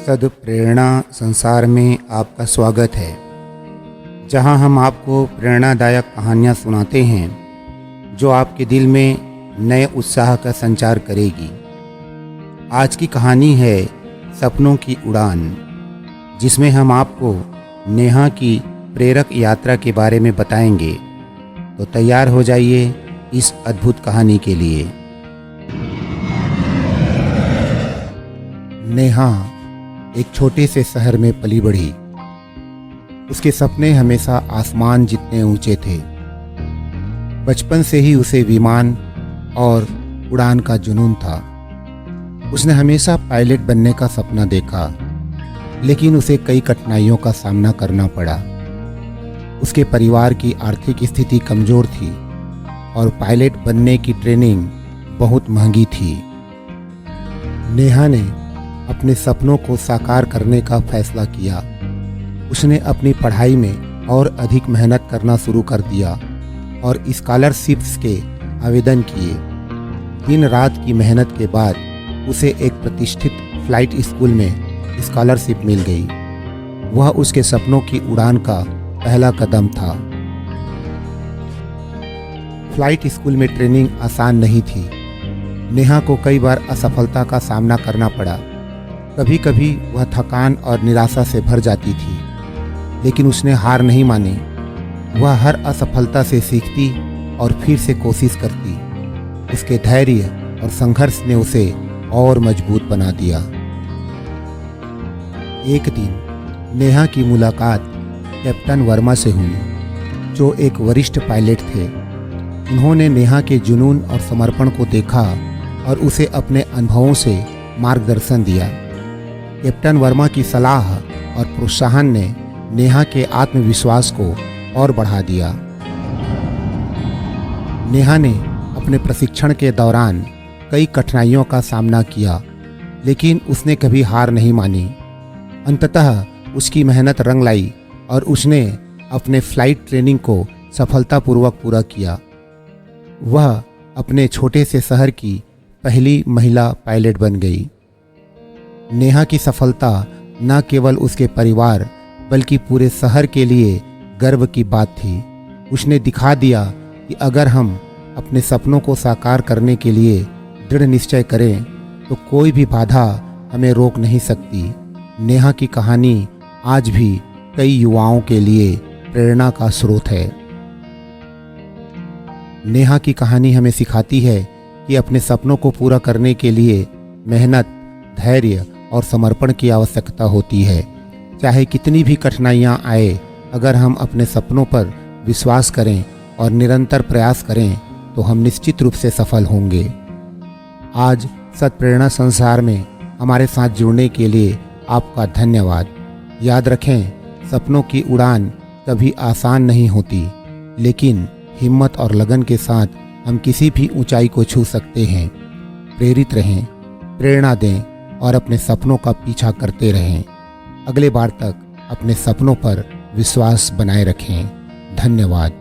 सद्प्रेरणा संसार में आपका स्वागत है, जहां हम आपको प्रेरणादायक कहानियां सुनाते हैं जो आपके दिल में नए उत्साह का संचार करेगी। आज की कहानी है सपनों की उड़ान, जिसमें हम आपको नेहा की प्रेरक यात्रा के बारे में बताएंगे। तो तैयार हो जाइए इस अद्भुत कहानी के लिए। नेहा एक छोटे से शहर में पली बढ़ी। उसके सपने हमेशा आसमान जितने ऊंचे थे। बचपन से ही उसे विमान और उड़ान का जुनून था। उसने हमेशा पायलट बनने का सपना देखा, लेकिन उसे कई कठिनाइयों का सामना करना पड़ा। उसके परिवार की आर्थिक स्थिति कमज़ोर थी और पायलट बनने की ट्रेनिंग बहुत महंगी थी। नेहा ने अपने सपनों को साकार करने का फैसला किया। उसने अपनी पढ़ाई में और अधिक मेहनत करना शुरू कर दिया और स्कॉलरशिप्स के आवेदन किए। दिन रात की मेहनत के बाद उसे एक प्रतिष्ठित फ्लाइट स्कूल में स्कॉलरशिप मिल गई। वह उसके सपनों की उड़ान का पहला कदम था। फ्लाइट स्कूल में ट्रेनिंग आसान नहीं थी। नेहा को कई बार असफलता का सामना करना पड़ा। कभी कभी वह थकान और निराशा से भर जाती थी, लेकिन उसने हार नहीं मानी। वह हर असफलता से सीखती और फिर से कोशिश करती। उसके धैर्य और संघर्ष ने उसे और मजबूत बना दिया। एक दिन नेहा की मुलाकात कैप्टन वर्मा से हुई, जो एक वरिष्ठ पायलट थे। उन्होंने नेहा के जुनून और समर्पण को देखा और उसे अपने अनुभवों से मार्गदर्शन दिया। कैप्टन वर्मा की सलाह और प्रोत्साहन ने नेहा के आत्मविश्वास को और बढ़ा दिया। नेहा ने अपने प्रशिक्षण के दौरान कई कठिनाइयों का सामना किया, लेकिन उसने कभी हार नहीं मानी। अंततः उसकी मेहनत रंग लाई और उसने अपने फ्लाइट ट्रेनिंग को सफलतापूर्वक पूरा किया। वह अपने छोटे से शहर की पहली महिला पायलट बन गई। नेहा की सफलता न केवल उसके परिवार बल्कि पूरे शहर के लिए गर्व की बात थी। उसने दिखा दिया कि अगर हम अपने सपनों को साकार करने के लिए दृढ़ निश्चय करें तो कोई भी बाधा हमें रोक नहीं सकती। नेहा की कहानी आज भी कई युवाओं के लिए प्रेरणा का स्रोत है। नेहा की कहानी हमें सिखाती है कि अपने सपनों को पूरा करने के लिए मेहनत, धैर्य और समर्पण की आवश्यकता होती है। चाहे कितनी भी कठिनाइयां आए, अगर हम अपने सपनों पर विश्वास करें और निरंतर प्रयास करें तो हम निश्चित रूप से सफल होंगे। आज सत्प्रेरणा संसार में हमारे साथ जुड़ने के लिए आपका धन्यवाद। याद रखें, सपनों की उड़ान कभी आसान नहीं होती, लेकिन हिम्मत और लगन के साथ हम किसी भी ऊंचाई को छू सकते हैं। प्रेरित रहें, प्रेरणा दें और अपने सपनों का पीछा करते रहें। अगले बार तक अपने सपनों पर विश्वास बनाए रखें। धन्यवाद।